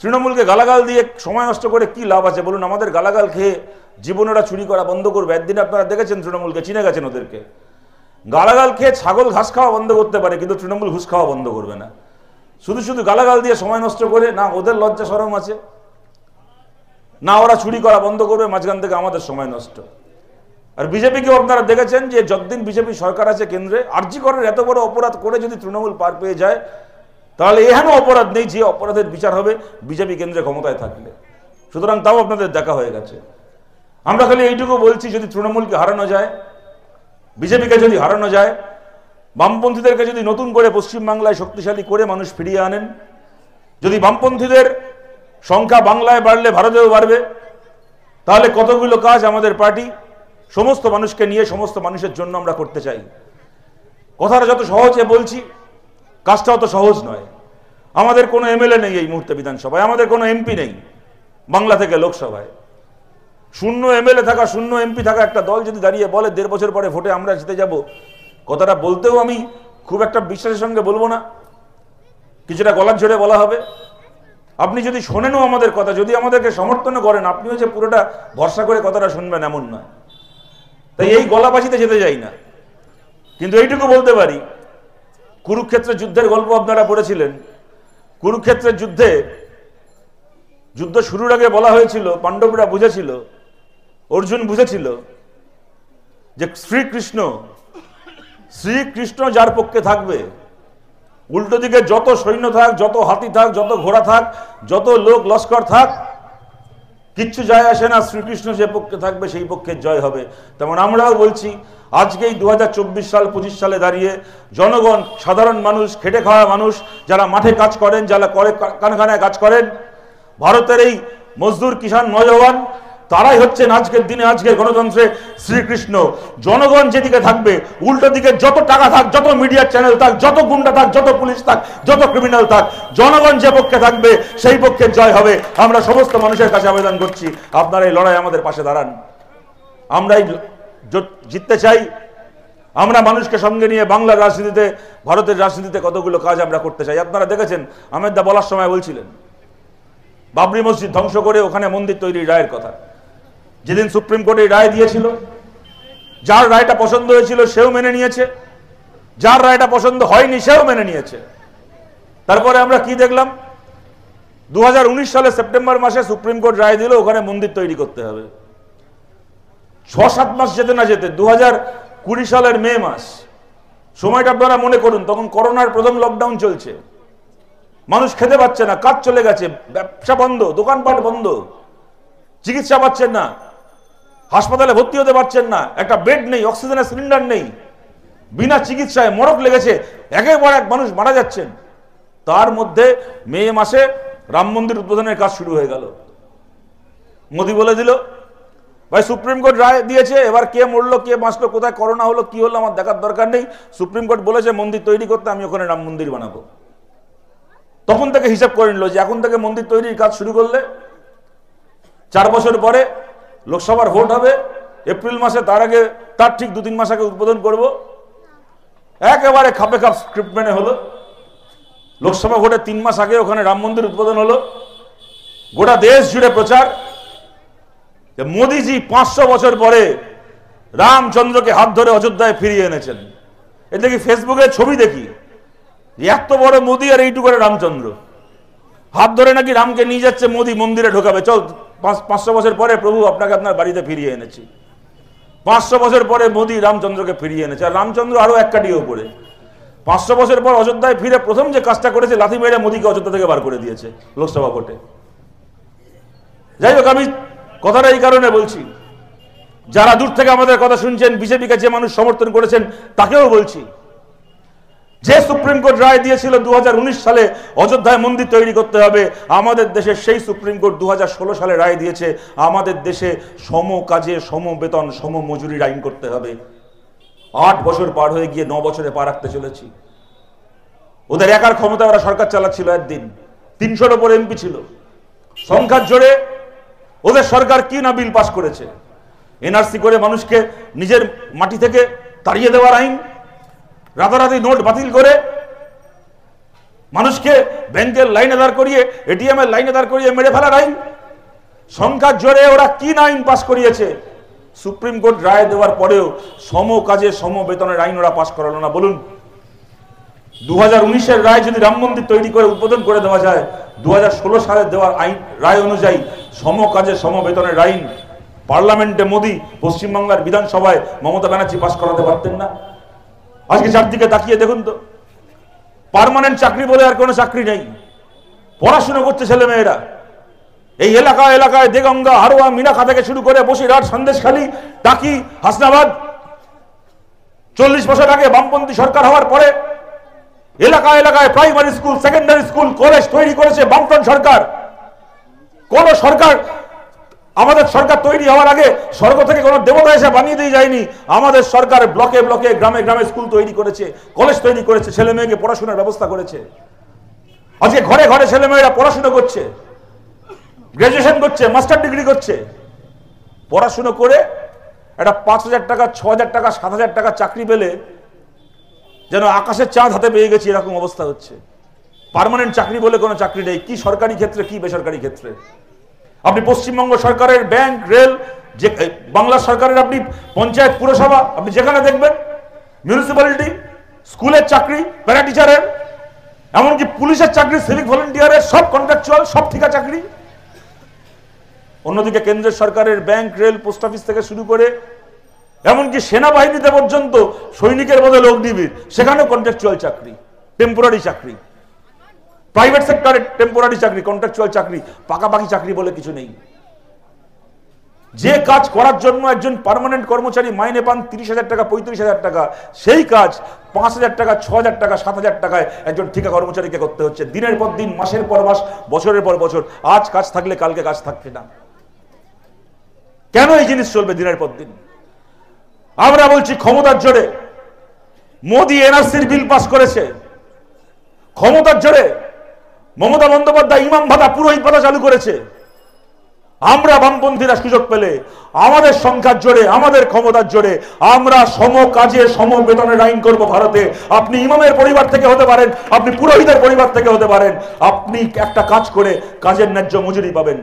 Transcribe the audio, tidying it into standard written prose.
তৃণমূলকে গালাগাল দিয়ে সময় নষ্ট করে কি লাভ আছে বলুন? আমাদের গালাগাল খেয়ে জীবনেরা চুরি করা বন্ধ করবে। একদিন আপনারা দেখেছেন তৃণমূলকে, চিনে গেছেন ওদেরকে। গালাগাল খেয়ে ছাগল ঘাস খাওয়া বন্ধ করতে পারে, কিন্তু তৃণমূল ঘুষ খাওয়া বন্ধ করবে না। শুধু শুধু গালাগাল দিয়ে সময় নষ্ট করে, না ওদের লজ্জা শরম আছে, না ওরা চুরি করা বন্ধ করবে, মাঝখান থেকে আমাদের সময় নষ্ট। আর বিজেপিকেও আপনারা দেখেছেন যে যতদিন বিজেপি সরকার আছে কেন্দ্রে, আরজি করের এত বড় অপরাধ করে যদি তৃণমূল পার পেয়ে যায়, তাহলে এহেন অপরাধ নেই যে অপরাধের বিচার হবে বিজেপি কেন্দ্রে ক্ষমতায় থাকলে। সুতরাং তাও আপনাদের দেখা হয়ে গেছে। আমরা খালি এইটুকু বলছি, যদি তৃণমূলকে হারানো যায়, বিজেপিকে যদি হারানো যায়, বামপন্থীদেরকে যদি নতুন করে পশ্চিমবাংলায় শক্তিশালী করে মানুষ ফিরিয়ে আনেন, যদি বামপন্থীদের সংখ্যা বাংলায় বাড়লে ভারতেও বাড়বে, তাহলে কতগুলো কাজ আমাদের পার্টি সমস্ত মানুষকে নিয়ে সমস্ত মানুষের জন্য আমরা করতে চাই। কথাটা যত সহজে বলছি, কাজটা অত সহজ নয়। আমাদের কোনো এমএলএ নেই এই মুহূর্তে বিধানসভায়, আমাদের কোনো এমপি নেই বাংলা থেকে লোকসভায়। শূন্য এমএলএ থাকা, শূন্য এমপি থাকা একটা দল যদি দাঁড়িয়ে বলে 1.5 বছর পরে ভোটে আমরা জিতে যাব, কথাটা বলতেও আমি খুব একটা বিশ্বাসের সঙ্গে বলবো না, কিছুটা গলার ঝরে বলা হবে। আপনি যদি শোনেনও আমাদের কথা, যদি আমাদেরকে সমর্থনও করেন, আপনিও যে পুরোটা ভরসা করে কথাটা শুনবেন এমন নয়। তাই এই গলাবাজিতে যেতে যাই না, কিন্তু এইটুকু বলতে পারি, কুরুক্ষেত্রের যুদ্ধের গল্প আপনারা পড়েছিলেন। কুরুক্ষেত্রের যুদ্ধ শুরুর আগে বলা হয়েছিল, পাণ্ডবরা বুঝেছিল, অর্জুন বুঝেছিল যে শ্রীকৃষ্ণ যার পক্ষে থাকবে, উল্টো দিকে যত সৈন্য থাক, যত হাতি থাক, যত ঘোড়া থাক, যত লোক লস্কর থাক, কিচ্ছু যায় আসে না, শ্রীকৃষ্ণ যে পক্ষে থাকবে সেই পক্ষে জয় হবে। তেমন আমরাও বলছি, আজকেই 2024 সাল 25 সালে দাঁড়িয়ে জনগণ, সাধারণ মানুষ, খেটে খাওয়া মানুষ, যারা মাঠে কাজ করেন, যারা কারখানায় কাজ করেন, ভারতের এই মজদুর, কিষাণ, নওজওয়ান, তারাই হচ্ছেন আজকের দিনে, আজকের গণতন্ত্রে শ্রীকৃষ্ণ। জনগণ যেদিকে থাকবে, উল্টো দিকে যত টাকা থাক, যত মিডিয়া চ্যানেল থাক, যত গুন্ডা থাক, যত পুলিশ থাক, যত ক্রিমিনাল থাক, জনগণ যে পক্ষে থাকবে সেই পক্ষে জয় হবে। আমরা সমস্ত মানুষের কাছে আবেদন করছি, আপনারা এই লড়াই আমাদের পাশে দাঁড়ান। আমরা এই জিততে চাই। আমরা মানুষকে সঙ্গে নিয়ে বাংলার রাজনীতিতে, ভারতের রাজনীতিতে কতগুলো কাজ আমরা করতে চাই। আপনারা দেখেছেন আহমেদ দা বলার সময় বলছিলেন বাবরি মসজিদ ধ্বংস করে ওখানে মন্দির তৈরির রায়ের কথা। যেদিন সুপ্রিম কোর্ট এই রায় দিয়েছিল, যার রায়টা পছন্দ হয়েছিল সেও মেনে নিয়েছে, যার রায়টা পছন্দ হয়নি সেও মেনে নিয়েছে। তারপরে আমরা কি দেখলাম, 2019 সালে সেপ্টেম্বর মাসে সুপ্রিম কোর্ট রায় দিল ওখানে মন্দির তৈরি করতে হবে। 6-7 মাস যেতে না যেতে 2020 সালের মে মাস, সময়টা আপনারা মনে করুন, তখন করোনার প্রথম লকডাউন চলছে, মানুষ খেতে পাচ্ছে না, কাজ চলে গেছে, ব্যবসা বন্ধ, দোকানপাট বন্ধ, চিকিৎসা পাচ্ছেন না, হাসপাতালে ভর্তি হতে পারছেন না, একটা বেড নেই, অক্সিজেনের সিলিন্ডার নেই, বিনা চিকিৎসায় মরক লেগেছে, একের পর এক মানুষ মারা যাচ্ছেন। তার মধ্যে মে মাসে রাম মন্দির উদ্বোধনের কাজ শুরু হয়ে গেল। মোদি বলে দিল, ভাই সুপ্রিম কোর্ট রায় দিয়েছে, এবার কে মরলো, কে বাঁচলো, কোথায় করোনা হলো, কি হলো আমার দেখার দরকার নেই, সুপ্রিম কোর্ট বলেছে মন্দির তৈরি করতে, আমি ওখানে রাম মন্দির বানাবো। তখন থেকে হিসাব করে নিল যে এখন থেকে মন্দির তৈরির কাজ শুরু করলে 4 বছর পরে লোকসভার ভোট হবে এপ্রিল মাসে, তার আগে, তার ঠিক 2-3 মাস আগে উদ্বোধন করব। একেবারে খাপে খাপ স্ক্রিপ্ট মেনে হলো। লোকসভা ভোটের 3 মাস আগে ওখানে রাম মন্দির উদ্বোধন হলো। গোটা দেশ জুড়ে প্রচার যে মোদিজি 500 বছর পরে রামচন্দ্রকে হাত ধরে অযোধ্যায় ফিরিয়ে এনেছেন। এ দেখি ফেসবুকে ছবি দেখি, এত বড় মোদি আর এইটুকু করে রামচন্দ্র, হাত ধরে নাকি রামকে নিয়ে যাচ্ছে মোদি, মন্দিরে ঢোকাবে, চল 500 বছর পরে প্রভু আপনাকে আপনার বাড়িতে ফিরিয়ে এনেছি। 500 বছর পরে মোদি রামচন্দ্রকে ফিরিয়ে এনেছে, আর রামচন্দ্র আরো এক কাটিয়ে উপরে। 500 বছর পর অযোধ্যায় ফিরে প্রথম যে কাজটা করেছে, লাথি মেরে মোদিকে অযোধ্যা থেকে বার করে দিয়েছে লোকসভা ভোটে। যাই হোক, আমি কথাটা এই কারণে বলছি, যারা দূর থেকে আমাদের কথা শুনছেন, বিজেপিকে যে মানুষ সমর্থন করেছেন তাকেও বলছি, যে সুপ্রিম কোর্ট রায় দিয়েছিল 2019 সালে অযোধ্যায় মন্দির তৈরি করতে হবে, আমাদের দেশে সেই সুপ্রিম কোর্ট 2016 সালে রায় দিয়েছে আমাদের দেশে সম কাজে সম বেতন সম মজুরির আইন করতে হবে। 8 বছর পার হয়ে গিয়ে 9 বছরে পা রাখতে চলেছি। ওদের একার ক্ষমতা ওরা সরকার চালাচ্ছিল, একদিন 300-র উপর এমপি ছিল, সংখ্যার জোরে ওদের সরকার কি না বিল পাস করেছে। এনআরসি করে মানুষকে নিজের মাটি থেকে তাড়িয়ে দেওয়ার আইন, রাতারাতি নোট বাতিল করে মানুষকে ব্যাংকের লাইনে দাঁড় করিয়ে, এটিএম এর লাইনে দাঁড় করিয়ে মেরে ফেলার আইন। সংখ্যার জোরে ওরা কি আইন পাস করিয়েছে? সুপ্রিম কোর্ট রায় দেওয়ার পরেও সম কাজে সম বেতনের আইন ওরা পাস করালো না। বলুন, 2019-এর রায় যদি রাম মন্দির তৈরি করে উদ্বোধন করে দেওয়া যায়, 2016 সালে দেওয়ার আইন রায় অনুযায়ী সম কাজে সম বেতনের আইন পার্লামেন্টে মোদী, পশ্চিমবাংলার বিধানসভায় মমতা ব্যানার্জি পাস করাতে পারতেন না? আজকে চারদিকে তাকিয়ে দেখুন তো, পার্মানেন্ট চাকরি বলে আর কোনো চাকরি নেই। পড়াশোনা করছে ছেলে মেয়েরা এই এলাকায় এলাকায়, দেগঙ্গা, হারোয়া, মিনাখা থেকে শুরু করে বসিরহাট, সন্দেশখালী, টাকি, হাসনাবাদ। 40 বছর আগে বামপন্থী সরকার হওয়ার পরে এলাকায় এলাকায় primary school, secondary school, college তৈরি করেছে বামফ্রন্ট সরকার। কোন সরকার, আমাদের সরকার তৈরি হওয়ার আগে স্বর্গ থেকে কোনো দেবতা এসে বানিয়ে দিয়ে যায়নি। আমাদের সরকার ব্লকে ব্লকে, গ্রামে গ্রামে স্কুল তৈরি করেছে, কলেজ তৈরি করেছে, ছেলে মেয়েকে পড়াশোনার ব্যবস্থা করেছে। আজকে ঘরে ঘরে ছেলে মেয়েরা পড়াশোনা করছে, গ্রাজুয়েশন করছে, মাস্টার ডিগ্রি করছে। পড়াশোনা করে একটা 5,000 টাকা, 6,000 টাকা, 7,000 টাকা চাকরি পেলে যেন আকাশের চাঁদ হাতে পেয়ে গেছি, এরকম অবস্থা হচ্ছে। পার্মানেন্ট চাকরি বলে কোনো চাকরি নেই, কি সরকারি ক্ষেত্রে কি বেসরকারি ক্ষেত্রে। আপনি পশ্চিমবঙ্গ সরকারের ব্যাংক, রেল, যে বাংলা সরকারের আপনি পঞ্চায়েত, পুরসভা, আপনি যেখানে দেখবেন, মিউনিসিপ্যালিটি, স্কুলের চাকরি, প্যারা টিচারের, এমনকি পুলিশের চাকরি, সিভিক ভলেন্টিয়ারের, সব কন্ট্রাকচুয়াল, সব ঠিকা চাকরি। অন্যদিকে কেন্দ্রের সরকারের ব্যাংক, রেল, পোস্ট অফিস থেকে শুরু করে এমনকি সেনাবাহিনীতে পর্যন্ত সৈনিকের বদলে অগ্নিবীর, সেখানেও কন্ট্রাকচুয়াল চাকরি, টেম্পোরারি চাকরি। প্রাইভেট সেক্টরে টেম্পোরারি চাকরি, কন্ট্রাকচুয়াল চাকরি, পাকাপাকি চাকরি বলে কিছু নেই। যে কাজ করার জন্য একজন পার্মানেন্ট কর্মচারী মাইনে পান 30,000 টাকা, 35,000 টাকা, সেই কাজ 5,000 টাকা, 6,000 টাকা, 7,000 টাকায় একজন ঠিকা কর্মচারীকে করতে হচ্ছে, দিনের পর দিন, মাসের পর মাস, বছরের পর বছর। আজ কাজ থাকলে কালকে কাজ থাকবে না। কেন এই জিনিস চলবে দিনের পর দিন? আমরা বলছি ক্ষমতার জোরে মোদী এনআরসির বিল পাস করেছে, ক্ষমতার জোরে মমতা বন্দ্যোপাধ্যায় ইমাম ভাতা, পুরোহিত ভাতা চালু করেছে। আমরা বামপন্থীরা সুযোগ পেলে আমাদের সংখ্যার জোরে, আমাদের ক্ষমতার জোরে আমরা সম কাজে সম বেতনের আইন করব ভারতে। আপনি ইমামের পরিবার থেকে হতে পারেন, আপনি পুরোহিতের পরিবার থেকে হতে পারেন, আপনি একটা কাজ করে কাজের ন্যায্য মজুরি পাবেন।